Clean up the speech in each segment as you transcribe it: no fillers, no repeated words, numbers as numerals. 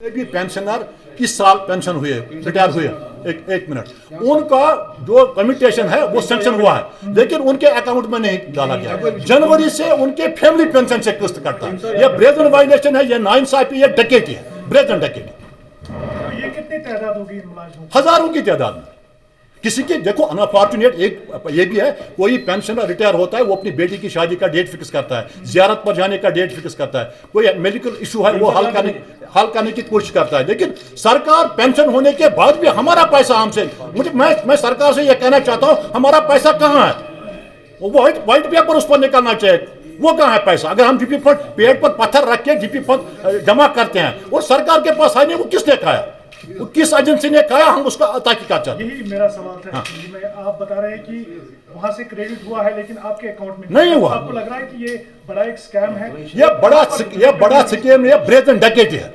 भी पेंशनर किस साल पेंशन हुए रिटायर हुए एक मिनट, उनका जो कम्यूटेशन है वो सैंक्शन हुआ है लेकिन उनके अकाउंट में नहीं डाला गया। जनवरी से उनके फैमिली पेंशन से किस्त कटता है। ये ब्रेजन वायलेशन है, ये नाइंसाफी, ये डकैती है, ब्रेजन डकैती। ये कितनी तादाद होगी मुलाजिमों? हजारों की तादाद में। किसी के देखो अनफॉर्चुनेट एक ये भी है, कोई पेंशनर रिटायर होता है वो अपनी बेटी की शादी का डेट फिक्स करता है, जियारत पर जाने का डेट फिक्स करता है, कोई मेडिकल इशू है वो हल करने की कोशिश करता है। लेकिन सरकार पेंशन होने के बाद भी हमारा पैसा हमसे, मैं सरकार से ये कहना चाहता हूँ हमारा पैसा कहाँ है? वो व्हाइट पेपर उस पर निकलना चाहिए, वो कहाँ है पैसा? अगर हम जीपी फंड पेड़ पर पत्थर रख के जीपी फंड जमा करते हैं वो सरकार के पास है नहीं, वो किसने खाया, वो किस एजेंसी ने खाया, हम उसका तहकीकात चाहते हैं। यही मेरा सवाल था। हाँ। आप बता रहे हैं कि वहां से क्रेडिट हुआ है लेकिन आपके अकाउंट में नहीं हुआ। आपको लग रहा है कि ये बड़ा एक स्कैम है? ये बड़ा स्कैम, ये ब्रेजन डकैती है।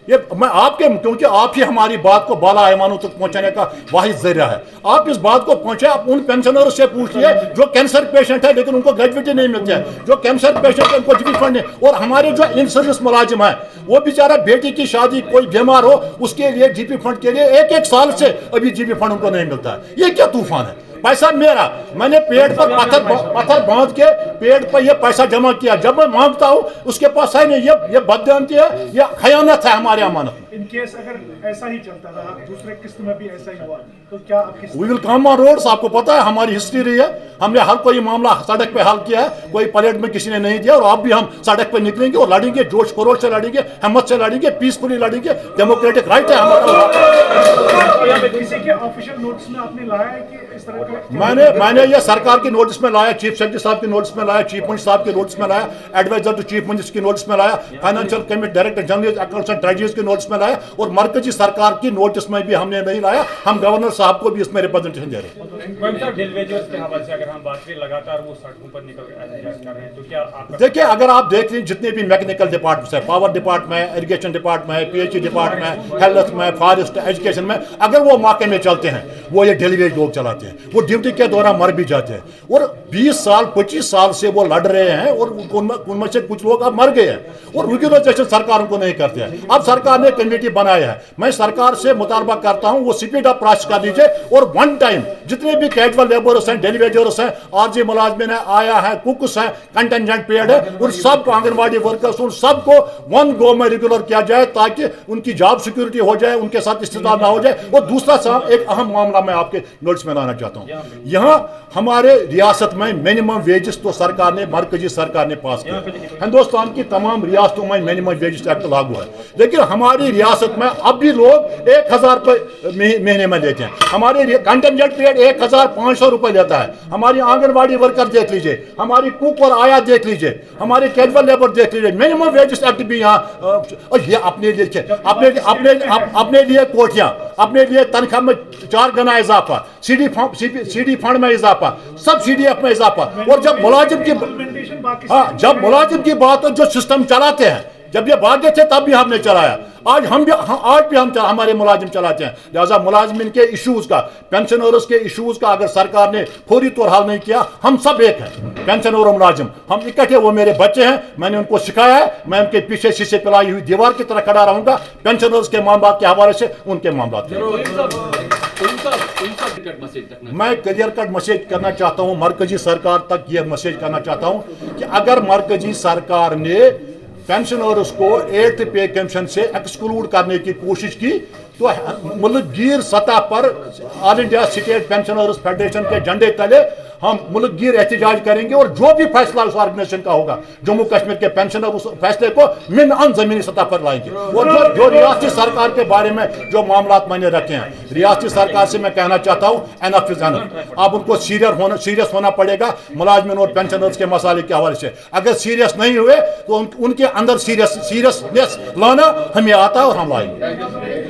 ये मैं आपके, क्योंकि आप ही हमारी बात को बाला ऐवानों तक पहुंचाने का वाहिद जरिया है, आप इस बात को पहुंचे। आप उन पेंशनरों से पूछिए जो कैंसर पेशेंट है लेकिन उनको ग्रेजुएटी नहीं मिलती है, जो कैंसर पेशेंट है उनको जीपी फंड नहीं, और हमारे जो इन सर्विस मुलाजिम है वो बेचारा बेटी की शादी कोई बीमार हो उसके लिए जीपी फंड के लिए एक साल से अभी जीपी फंड उनको नहीं मिलता है। ये क्या तूफान है? पैसा मेरा, मैंने पेड़ पर पत्थर बांध के पेड़ पर ये पैसा जमा किया, जब मैं मांगता हूँ उसके पास है नहीं। ये बददियानती है, ये खयानत है हमारे अमानत। इन केस अगर ऐसा ही चलता रहा, दूसरे किस्त में भी ऐसा ही हुआ, तो क्या we will come on roads. आपको पता है हमारी हिस्ट्री रही है, हमने हर कोई मामला सड़क पे हल किया है, कोई परेड में किसी ने नहीं दिया, और अब भी हम सड़क पे निकलेंगे और लड़ेंगे, जोश खरोश से लड़ेंगे, हिम्मत से लड़ेंगे, पीसफुली लड़ेंगे। डेमोक्रेटिक राइट है हमारा। किसी के ऑफिशियल नोटिस में आपने लाया है कि इस तरह का? मैंने ये सरकार की नोटिस में लाया, चीफ सेक्रेटरी साहब की नोटिस में लाया, चीफ मिनिस्टर साहब की नोटिस में लाया, एडवाइजर टू चीफ मिनिस्टर की नोटिस में लाया, financial committee director general accounts and treasuries की नोटिस में लाया, और मरकजी सरकार की नोटिस में भी हमने नहीं लाया। हम गवर्नर साहब को भी इसमें रिप्रेजेंटेशन दे रहे हैं। देखिए, अगर आप देख लें जितने भी मैकेनिकल डिपार्टमेंट्स है, पावर डिपार्टमेंट है, इरिगेशन डिपार्टमेंट है, पीएचई डिपार्टमेंट है, हेल्थ में, फॉरेस्ट, एजुकेशन में, अगर वो मौके में चलते हैं वो ये डेलीवेज लोग चलाते हैं, वो ड्यूटी के दौरान मर भी जाते हैं, और 20 साल 25 साल से वो लड़ रहे हैं, और उनमें से कुछ लोग अब मर गए हैं, और रेगुलराइजेशन सरकार उनको नहीं करती है। अब सरकार ने कमेटी बनाया है, मैं सरकार से मुतालबा करता हूं वो स्पीड अप प्रोसेस कर दीजिए, और वन टाइम जितने भी कैजुअल लेबरर्स हैं, डेली वेजर्स हैं, आरजी मुलाजमिन है, आया है, कुक्स है, कंटेंजेंट पेड है, उन सबको, आंगनबाड़ी वर्कर्स, उन सबको वन गो में रेगुलर किया जाए ताकि उनकी जॉब सिक्योरिटी हो जाए, उनके साथ इस्तेमाल ना हो जाए। और दूसरा एक अहम मामला मैं आपके नोटिस में लाना चाहता हूं, यहाँ हमारे रियासत में मिनिमम वेजेस तो सरकार ने, मरकजी सरकार ने पास किया, हिंदुस्तान की तमाम रियासतों में मिनिमम वेजेस एक्ट लागू है, लेकिन हमारी रियासत में अब भी लोग 1000 रुपये महीने में लेते हैं। हमारे कंटेंजेंट पीरियड 1500 रुपये लेता है। हमारी आंगनबाड़ी वर्कर देख लीजिए, हमारी कुक और आया देख लीजिए, हमारे कैजुअल लेबर देख लीजिए, मिनिमम वेजेस एक्ट भी यहाँ, और ये अपने लिए कोठियाँ, अपने लिए तनख्वाह में 4 गुना इजाफा, सीडी फंड में इजाफा, सब सीडीएफ में इजाफा, और जब मुलाजिम की बात हो, जो सिस्टम चलाते हैं, जब ये भाग्य थे तब भी हमने चलाया, आज भी हम हमारे मुलाजिम चलाते हैं। लिहाजा मुलाजिमिन के इश्यूज का, पेंशनर्स के इश्यूज का अगर सरकार ने फौरी तौर हल नहीं किया, हम सब एक हैं, पेंशनर और मुलाजिम, हम इकट्ठे, वो मेरे बच्चे हैं, मैंने उनको सिखाया है, मैं उनके पीछे शीशे पिलाई हुई दीवार की तरह खड़ा रहूंगा, पेंशनर्स के मामला के हवाले से, उनके मामला मैं क्लियर कट मैसेज करना चाहता हूं, मरकजी सरकार तक यह मैसेज करना चाहता हूं कि अगर मरकजी सरकार ने पेंशनर्स को 8th पे कमीशन से एक्सक्लूड करने की कोशिश की तो मुल्कगीर सतह पर all India state pensioners federation के झंडे तले हम मुल्कगीर एहतजाज करेंगे, और जो भी फैसला उस ऑर्गेनाइजेशन का होगा, जम्मू कश्मीर के पेंशनर उस फैसले को मिन अन जमीनी सतह पर लाएंगे। और जो रियासती सरकार के बारे में जो मामला मैंने रखे हैं, रियासती सरकार से मैं कहना चाहता हूँ एनफ इज एनफ। अब उनको सीरियस होना पड़ेगा मुलाजमिन और पेंशनर्स के मसाले के हवाले से। अगर सीरियस नहीं हुए तो उनके अंदर सीरियसनेस लाना हमें आता है और हम लाएंगे।